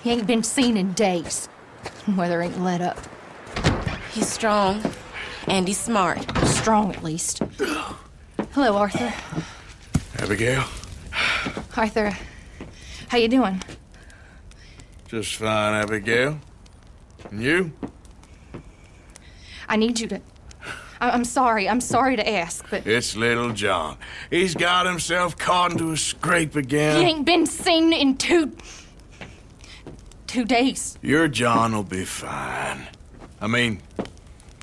He ain't been seen in days. Weather ain't let up. He's strong, and he's smart. Strong, at least. Hello, Arthur. Abigail? Arthur, how you doing? Just fine, Abigail. And you? I need you to... I'm sorry to ask, but... It's little John. He's got himself caught into a scrape again. He ain't been seen in two days. Your John will be fine. I mean,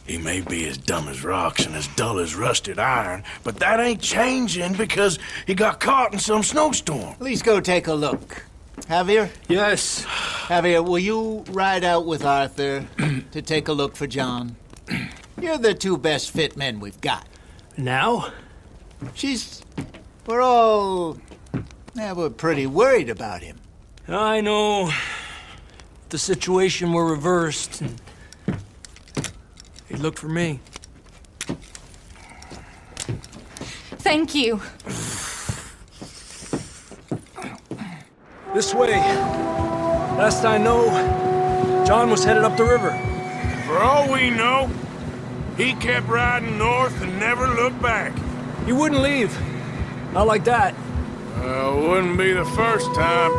he may be as dumb as rocks and as dull as rusted iron, but that ain't changing because he got caught in some snowstorm. Please go take a look. Javier? Yes. Javier, will you ride out with Arthur to take a look for John? You're the two best fit men we've got. Now? We're pretty worried about him. I know. If the situation were reversed, and he'd look for me. Thank you. This way. Last I know, John was headed up the river. For all we know, he kept riding north and never looked back. He wouldn't leave. Not like that. Wouldn't be the first time.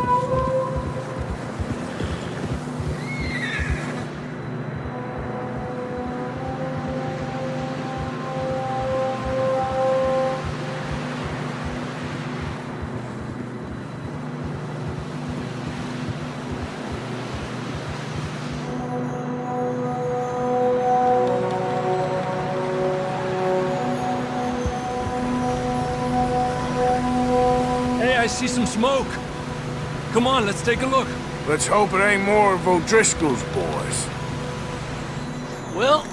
I see some smoke. Come on, let's take a look. Let's hope it ain't more of O'Driscoll's boys. Well...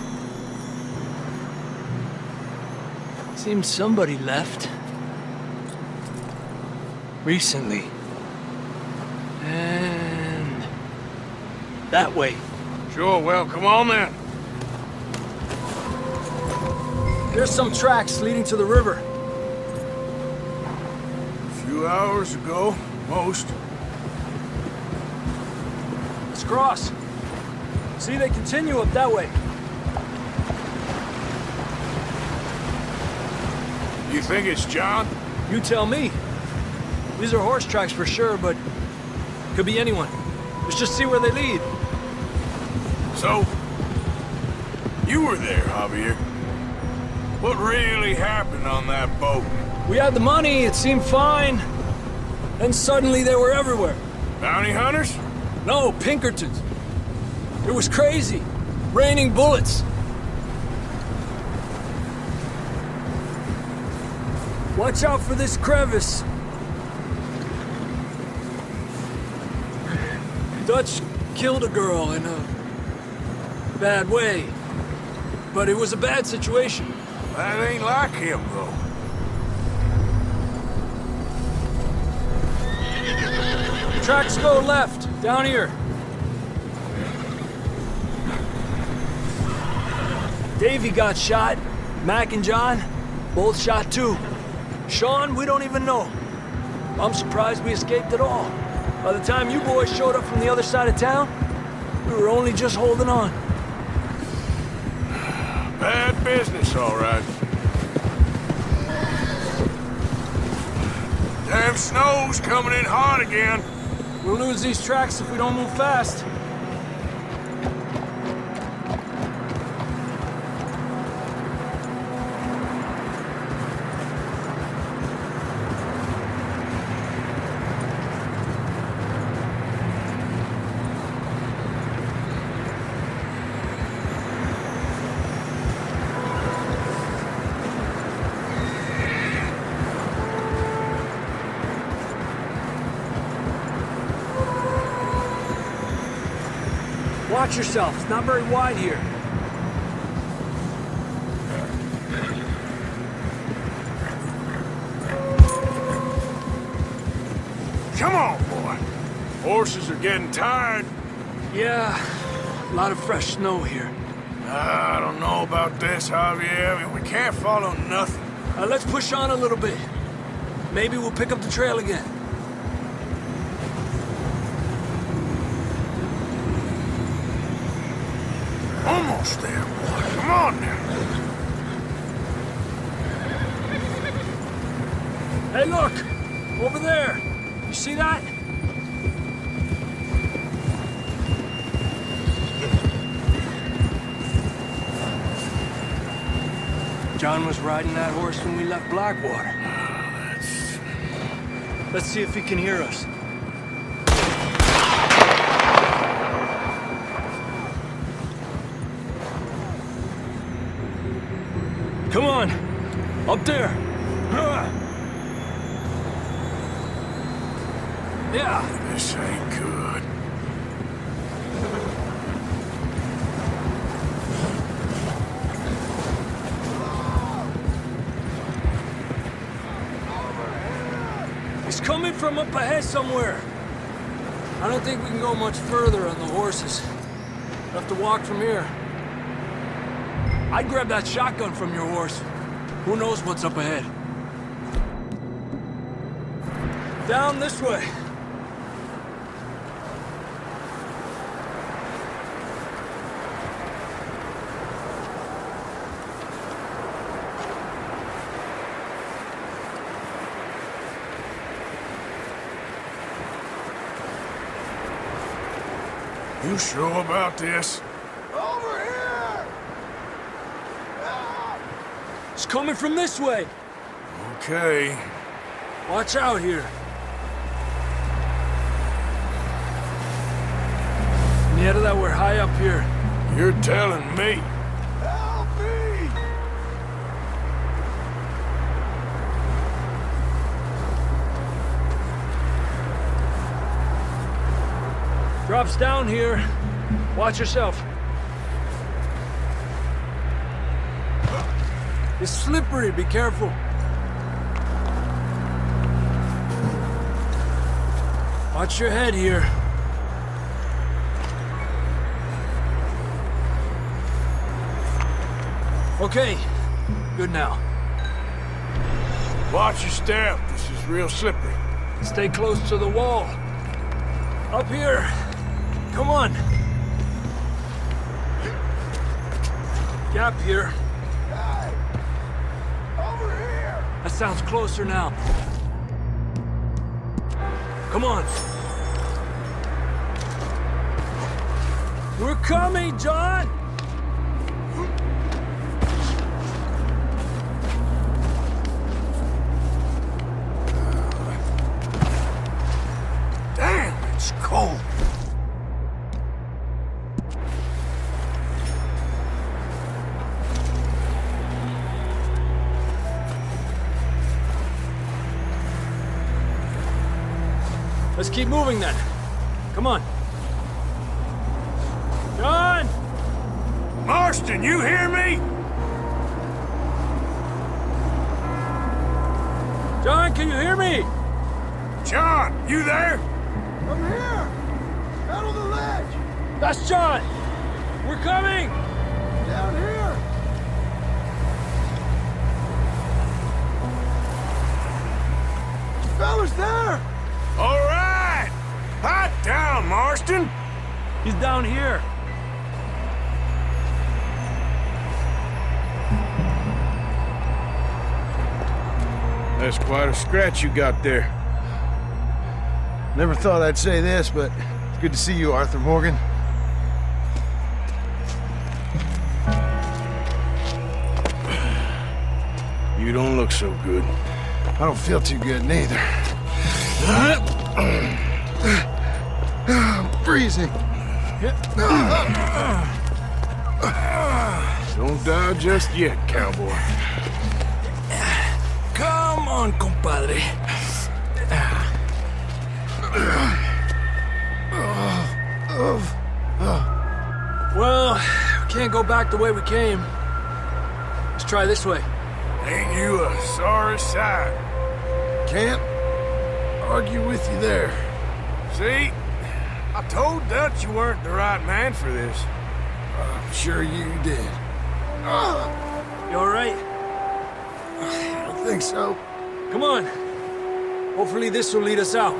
seems somebody left. Recently. And... that way. Sure, well, come on then. There's some tracks leading to the river. 2 hours ago, most. Let's cross. See, they continue up that way. You think it's John? You tell me. These are horse tracks for sure, but could be anyone. Let's just see where they lead. So, you were there, Javier. What really happened on that boat? We had the money, it seemed fine. Then suddenly they were everywhere. Bounty hunters? No, Pinkertons. It was crazy. Raining bullets. Watch out for this crevice. Dutch killed a girl in a bad way. But it was a bad situation. That ain't like him, though. Tracks go left, down here. Davey got shot. Mac and John, both shot too. Sean, we don't even know. I'm surprised we escaped at all. By the time you boys showed up from the other side of town, we were only just holding on. Bad business, all right. Damn snow's coming in hot again. We'll lose these tracks if we don't move fast. Watch yourself, it's not very wide here. Come on, boy. Horses are getting tired. Yeah, a lot of fresh snow here. I don't know about this, Javier. I mean, we can't follow nothing. Let's push on a little bit. Maybe we'll pick up the trail again. Almost there, boy. Come on now. Hey, look! Over there! You see that? John was riding that horse when we left Blackwater. Let's see if he can hear us. Come on! Up there! Yeah! This ain't good. He's coming from up ahead somewhere. I don't think we can go much further on the horses. We'll have to walk from here. I'd grab that shotgun from your horse. Who knows what's up ahead? Down this way. You sure about this? Over here! It's coming from this way. Okay. Watch out here. Yeah, that we're high up here. You're telling me. Help me! Drops down here. Watch yourself. It's slippery, be careful. Watch your head here. Okay, good now. Watch your step. This is real slippery. Stay close to the wall. Up here. Come on. Gap here. Hey! Over here! That sounds closer now. Come on. We're coming, John! Damn, it's cold. Let's keep moving then. Come on. John! Marston, you hear me? John, can you hear me? John, you there? I'm here! Out on the ledge! That's John! We're coming! Down here! Fellas there! All right. Hot down, Marston. He's down here. That's quite a scratch you got there. Never thought I'd say this, but it's good to see you, Arthur Morgan. You don't look so good. I don't feel too good neither. I'm freezing. Don't die just yet, cowboy. Come on, compadre. Well, we can't go back the way we came. Let's try this way. Ain't you a sorry sight? Can't argue with you there. See? I told Dutch you weren't the right man for this. I'm sure you did. You all right? I don't think so. Come on. Hopefully this will lead us out.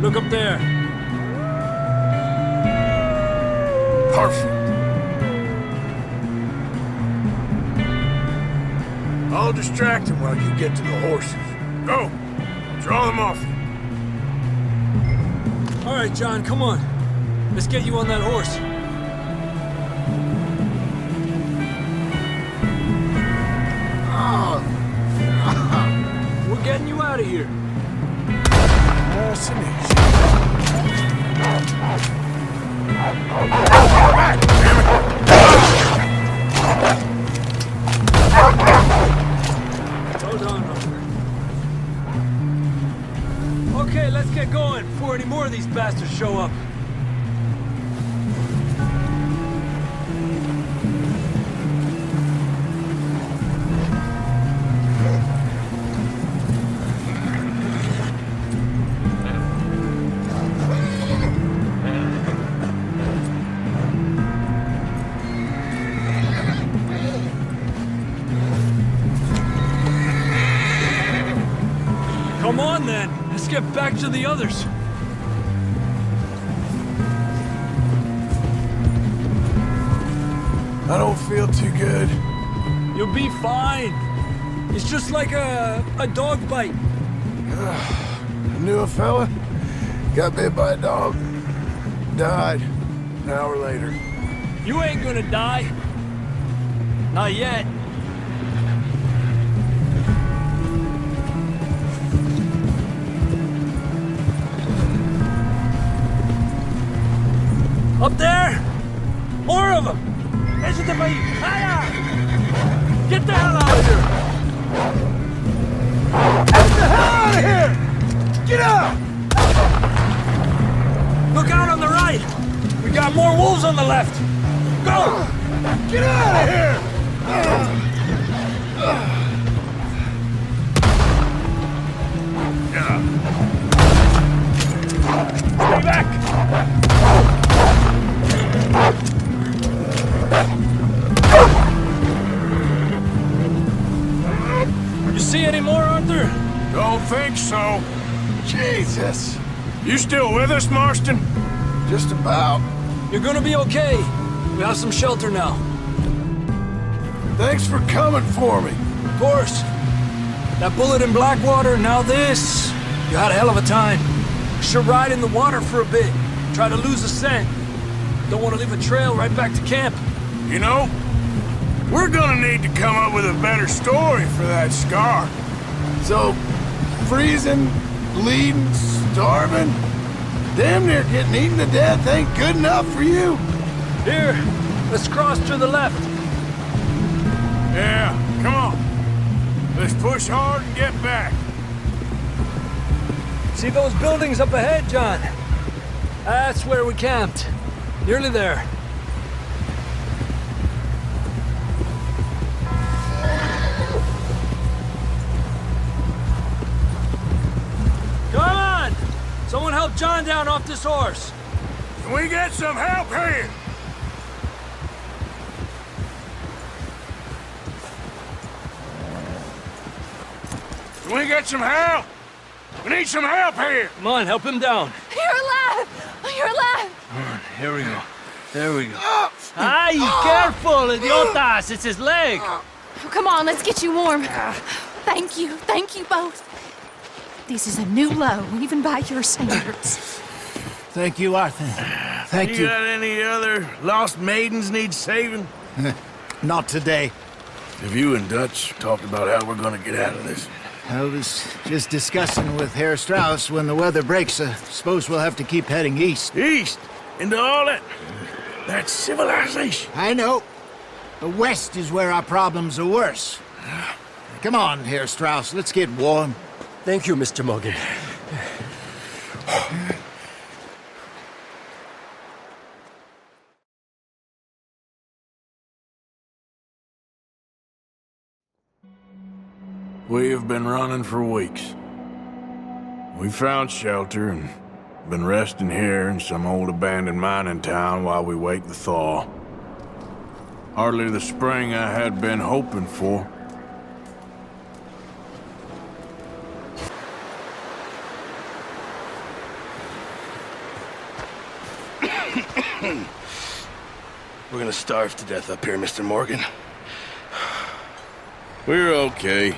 Look up there. Perfect. I'll distract him while you get to the horses. Go! Draw them off you. All right, John, come on. Let's get you on that horse. We're getting you out of here. Back, damn it! Hold on, Arthur. Okay, let's get going before any more of these bastards show up. Come on, then. Let's get back to the others. I don't feel too good. You'll be fine. It's just like a dog bite. I knew a fella. Got bit by a dog. Died an hour later. You ain't gonna die. Not yet. Up there! More of them! Get the hell out of here! Get the hell out of here! Get out! Look out on the right! We got more wolves on the left! Go! Get out of here! Stay back! You see any more, Arthur? Don't think so. Jesus. You still with us, Marston? Just about. You're gonna be okay. We have some shelter now. Thanks for coming for me. Of course. That bullet in Blackwater, now this. You had a hell of a time. Should ride in the water for a bit. Try to lose the scent. Don't want to leave a trail right back to camp. You know, we're gonna need to come up with a better story for that scar. So, freezing, bleeding, starving, damn near getting eaten to death ain't good enough for you. Here, let's cross to the left. Yeah, come on. Let's push hard and get back. See those buildings up ahead, John? That's where we camped. Nearly there. Come on! Someone help John down off this horse. Can we get some help here? Can we get some help? We need some help here! Come on, help him down. You're alive! You're alive! Here we go. There we go. Ay, careful, idiotas! It's his leg! Oh, come on, let's get you warm. Thank you both. This is a new low, even by your standards. Thank you, Arthur. Thank You you. got any other lost maidens need saving? Not today. Have you and Dutch talked about how we're gonna get out of this? I was just discussing with Herr Strauss when the weather breaks. Suppose we'll have to keep heading east. East? Into all that civilization? I know. The west is where our problems are worse. Come on, Herr Strauss. Let's get warm. Thank you, Mr. Morgan. We have been running for weeks. We found shelter and been resting here in some old abandoned mining town while we wait the thaw. Hardly the spring I had been hoping for. We're gonna starve to death up here, Mr. Morgan. We're okay.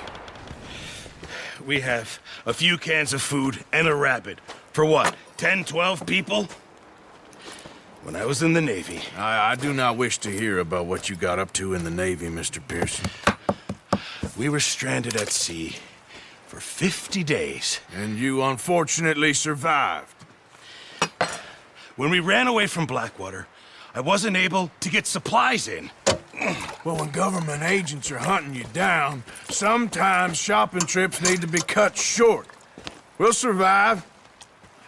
We have a few cans of food and a rabbit. For what, 10, 12 people? When I was in the Navy... I do not wish to hear about what you got up to in the Navy, Mr. Pearson. We were stranded at sea for 50 days. And you unfortunately survived. When we ran away from Blackwater, I wasn't able to get supplies in. Well, when government agents are hunting you down, sometimes shopping trips need to be cut short. We'll survive.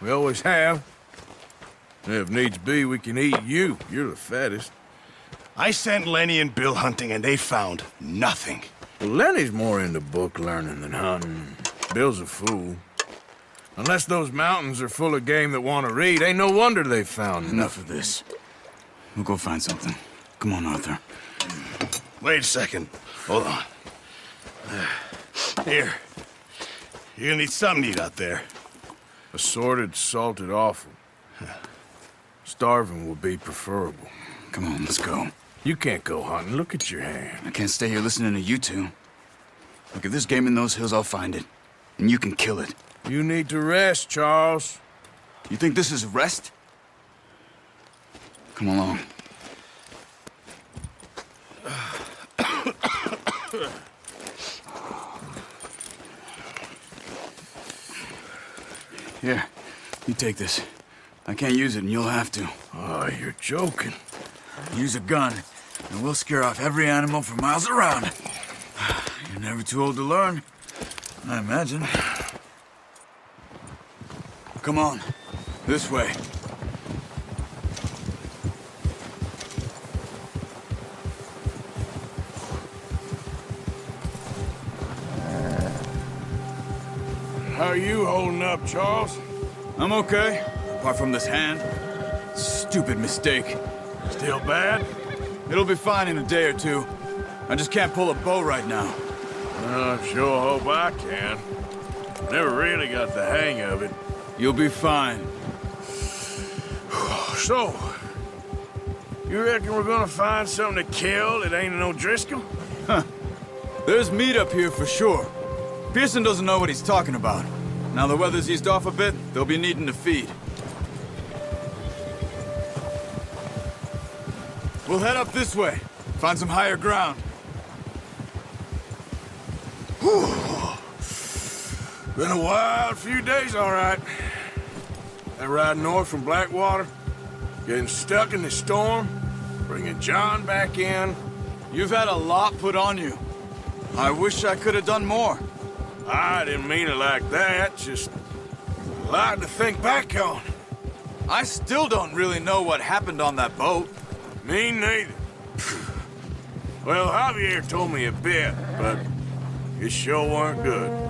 We always have. If needs be, we can eat you. You're the fattest. I sent Lenny and Bill hunting, and they found nothing. Well, Lenny's more into book learning than hunting. Bill's a fool. Unless those mountains are full of game that want to read, ain't no wonder they found Enough of this. We'll go find something. Come on, Arthur. Wait a second. Hold on. Here. You're gonna need something to eat out there. Assorted, salted offal. Starving will be preferable. Come on, let's go. You can't go hunting. Look at your hand. I can't stay here listening to you two. Look, if there's game in those hills, I'll find it. And you can kill it. You need to rest, Charles. You think this is rest? Come along. Here, you take this. I can't use it, and you'll have to. Oh, you're joking. Use a gun, and we'll scare off every animal for miles around. You're never too old to learn, I imagine. Come on, this way. How are you holding up, Charles? I'm okay, apart from this hand. Stupid mistake. Still bad? It'll be fine in a day or two. I just can't pull a bow right now. I sure hope I can. Never really got the hang of it. You'll be fine. So, you reckon we're gonna find something to kill that ain't no Driscoll? There's meat up here for sure. Pearson doesn't know what he's talking about. Now the weather's eased off a bit, they'll be needing to feed. We'll head up this way. Find some higher ground. Been a wild few days, all right. That ride north from Blackwater, getting stuck in the storm, bringing John back in. You've had a lot put on you. I wish I could have done more. I didn't mean it like that, just a lot to think back on. I still don't really know what happened on that boat. Me neither. Well, Javier told me a bit, but it sure weren't good.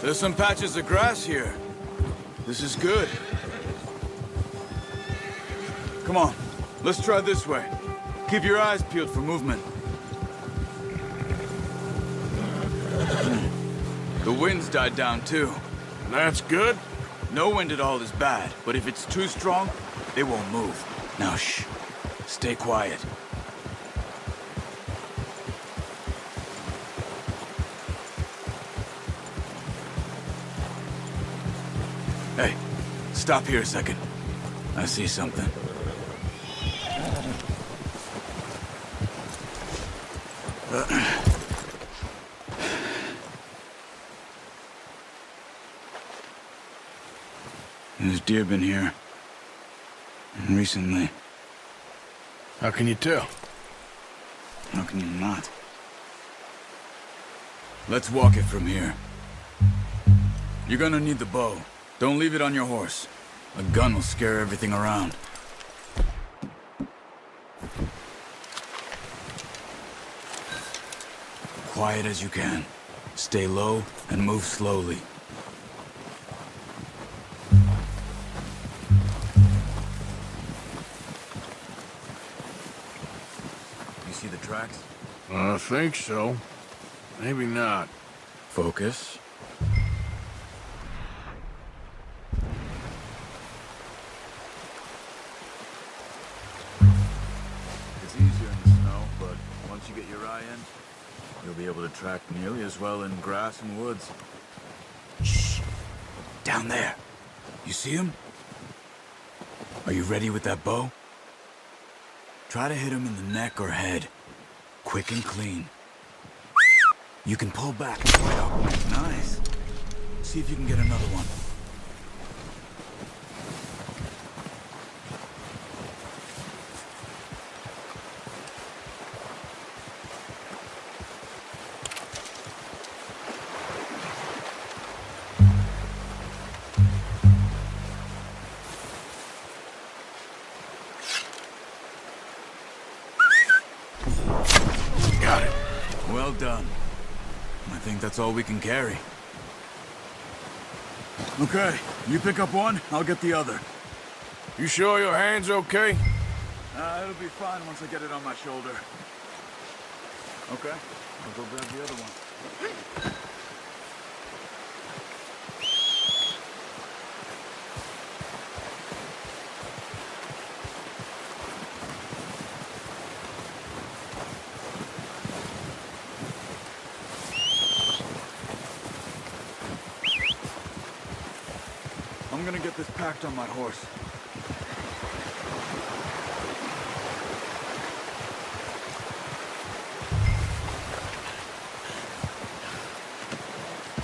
There's some patches of grass here. This is good. Come on, let's try this way. Keep your eyes peeled for movement. The wind's died down too. That's good. No wind at all is bad, but if it's too strong, it won't move. Now shh, stay quiet. Hey, stop here a second. I see something. There's deer been here. Recently. How can you tell? How can you not? Let's walk it from here. You're gonna need the bow. Don't leave it on your horse. A gun will scare everything around. Quiet as you can. Stay low and move slowly. You see the tracks? I think so. Maybe not. Focus. It's easier in the snow, but once you get your eye in, you'll be able to track nearly as well in grass and woods. Shh! Down there. You see him? Are you ready with that bow? Try to hit him in the neck or head. Quick and clean. You can pull back and fight up. Nice. See if you can get another one. Got it. Well done. I think that's all we can carry. Okay, you pick up one, I'll get the other. You sure your hand's okay? It'll be fine once I get it on my shoulder. Okay, I'll go grab the other one. I'm gonna get this packed on my horse.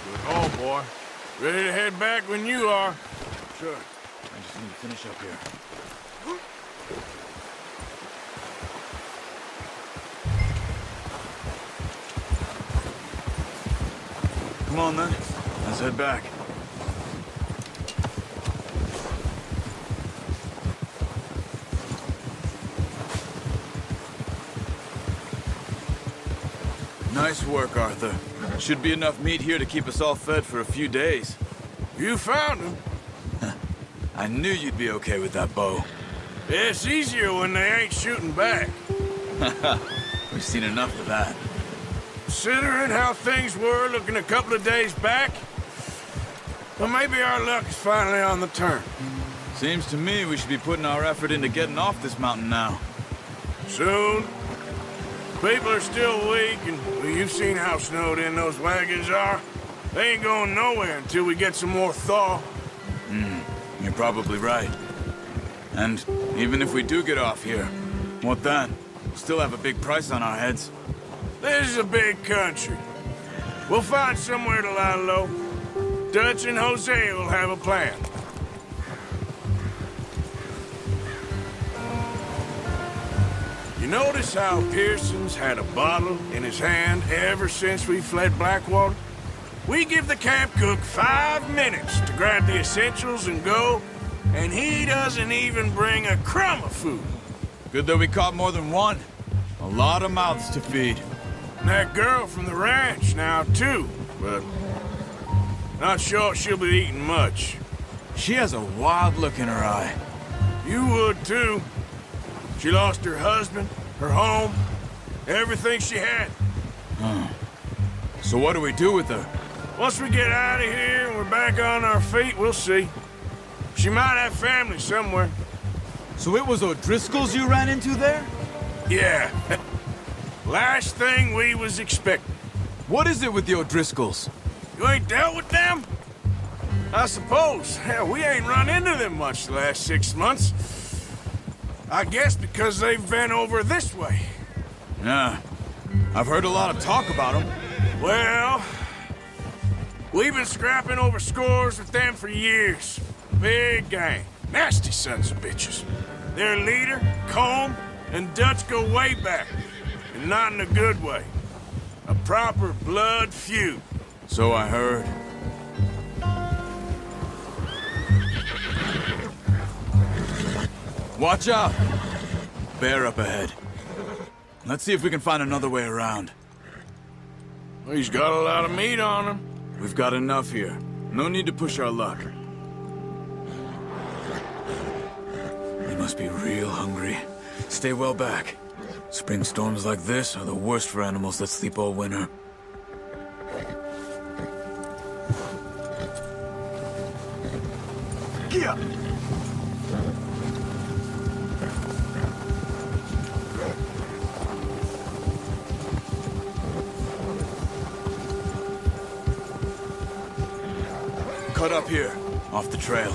Good haul, boy. Ready to head back when you are. Sure. I just need to finish up here. Come on then. Let's head back. Nice work, Arthur. Should be enough meat here to keep us all fed for a few days. You found him. I knew you'd be okay with that bow. It's easier when they ain't shooting back. We've seen enough of that. Considering how things were looking a couple of days back, well, maybe our luck is finally on the turn. Seems to me we should be putting our effort into getting off this mountain now. Soon. People are still weak, and well, you've seen how snowed in those wagons are. They ain't going nowhere until we get some more thaw. You're probably right. And even if we do get off here, what then? We'll still have a big price on our heads. This is a big country. We'll find somewhere to lie low. Dutch and Jose will have a plan. You notice how Pearson's had a bottle in his hand ever since we fled Blackwater? We give the camp cook 5 minutes to grab the essentials and go, and he doesn't even bring a crumb of food. Good that we caught more than one. A lot of mouths to feed. And that girl from the ranch now, too, but not sure she'll be eating much. She has a wild look in her eye. You would, too. She lost her husband, her home, everything she had. So what do we do with her? Once we get out of here and we're back on our feet, we'll see. She might have family somewhere. So it was O'Driscoll's you ran into there? Yeah. Last thing we was expecting. What is it with the O'Driscolls? You ain't dealt with them? I suppose. Hell, we ain't run into them much the last 6 months. I guess because they've been over this way. Yeah. I've heard a lot of talk about them. Well, we've been scrapping over scores with them for years. Big gang. Nasty sons of bitches. their leader, Combe, and Dutch go way back. And not in a good way. A proper blood feud. So I heard. Watch out! Bear up ahead. Let's see if we can find another way around. He's got a lot of meat on him. We've got enough here. No need to push our luck. He must be real hungry. Stay well back. Spring storms like this are the worst for animals that sleep all winter. Yeah. Cut up here, off the trail.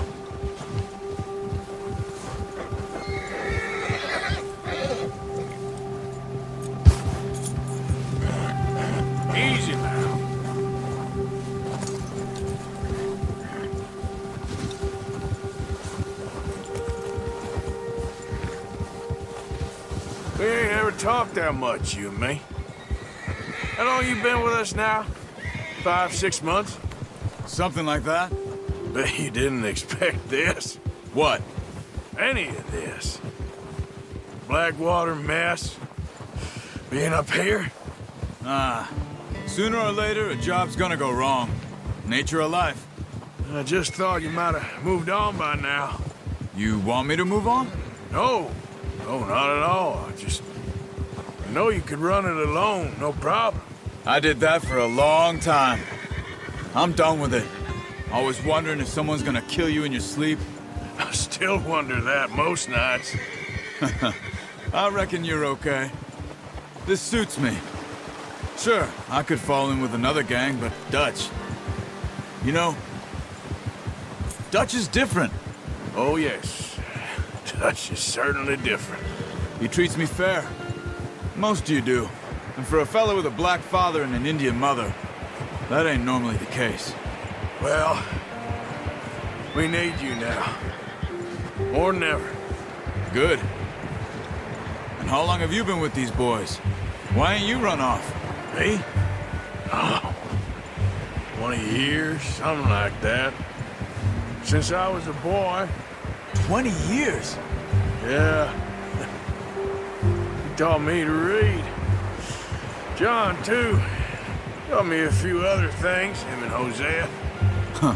Easy now. We ain't ever talked that much, you and me. How long you been with us now? 5, 6 months? Something like that? Bet you didn't expect this. What? Any of this. Blackwater mess. Being up here? Sooner or later, a job's gonna go wrong. Nature of life. I just thought you might have moved on by now. You want me to move on? No. No, not at all. I know you could run it alone, no problem. I did that for a long time. I'm done with it. Always wondering if someone's gonna kill you in your sleep. I still wonder that most nights. I reckon you're okay. This suits me. Sure, I could fall in with another gang, but Dutch... You know, Dutch is different. Oh, yes. Dutch is certainly different. He treats me fair. Most of you do. And for a fellow with a black father and an Indian mother, that ain't normally the case. Well, we need you now. More than ever. Good. And how long have you been with these boys? Why ain't you run off? Me? Oh, 20 years, something like that. Since I was a boy. 20 years? Yeah. He taught me to read. John, too. Taught me a few other things, him and Hosea. Huh.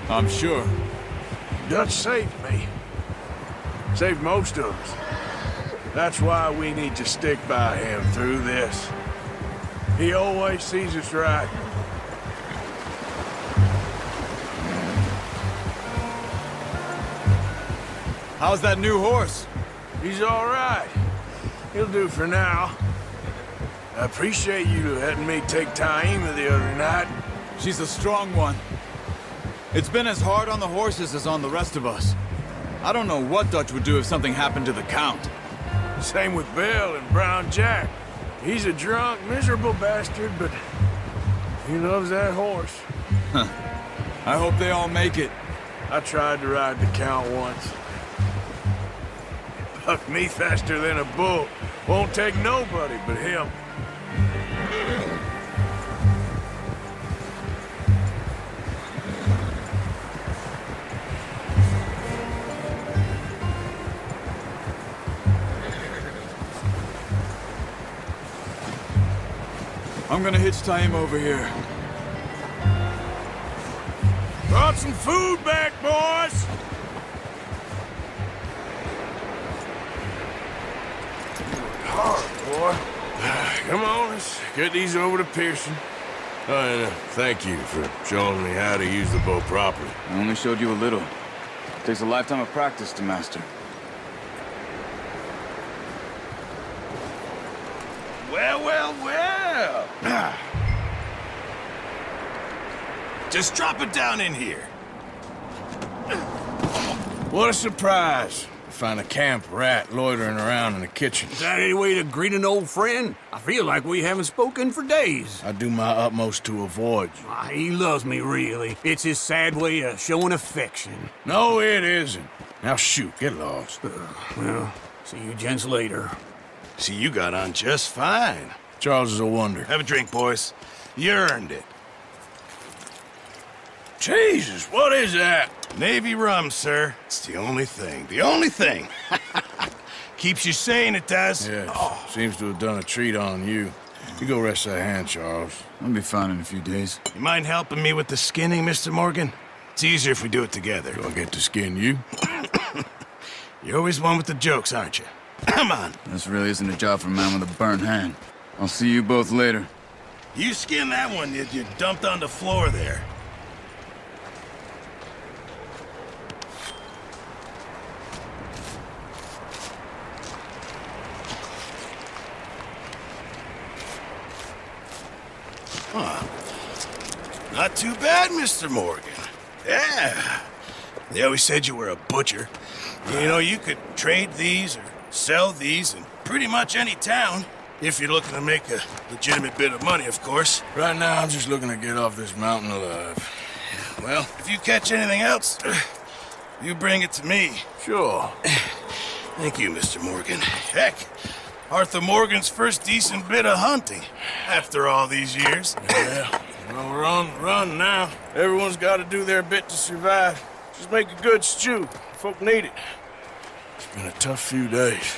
I'm sure. Dutch saved me. Saved most of us. That's why we need to stick by him through this. He always sees us right. How's that new horse? He's all right. He'll do for now. I appreciate you letting me take Taima the other night. She's a strong one. It's been as hard on the horses as on the rest of us. I don't know what Dutch would do if something happened to the Count. Same with Bill and Brown Jack. He's a drunk, miserable bastard, but he loves that horse. Huh. I hope they all make it. I tried to ride the Count once. He bucked me faster than a bull. Won't take nobody but him. I'm gonna hitch Taima over here. Brought some food back, boys! Hard, boy. Come on, let's get these over to Pearson. And thank you for showing me how to use the bow properly. I only showed you a little. Takes a lifetime of practice to master. Well, well, well. Just drop it down in here. What a surprise. Find a camp rat loitering around in the kitchen. Is that any way to greet an old friend? I feel like we haven't spoken for days. I do my utmost to avoid you. He loves me, really. It's his sad way of showing affection. No, it isn't. Now shoot, get lost. Well, see you gents later. See, you got on just fine. Charles is a wonder. Have a drink, boys. You earned it. Jesus, what is that? Navy rum, sir. It's the only thing. The only thing. Keeps you sane, it does. Yes, seems to have done a treat on you. You go rest that hand, Charles. I'll be fine in a few days. You mind helping me with the skinning, Mr. Morgan? It's easier if we do it together. Do I get to skin you? You're always one with the jokes, aren't you? Come on. This really isn't a job for a man with a burnt hand. I'll see you both later. You skin that one you dumped on the floor there. Huh. Not too bad, Mr. Morgan. Yeah. They always said you were a butcher. You know, you could trade these or sell these in pretty much any town. If you're looking to make a legitimate bit of money, of course. Right now, I'm just looking to get off this mountain alive. Well, if you catch anything else, you bring it to me. Sure. Thank you, Mr. Morgan. Heck, Arthur Morgan's first decent bit of hunting after all these years. Yeah. Well, we're on the run now. Everyone's got to do their bit to survive. Just make a good stew. Folk need it. It's been a tough few days.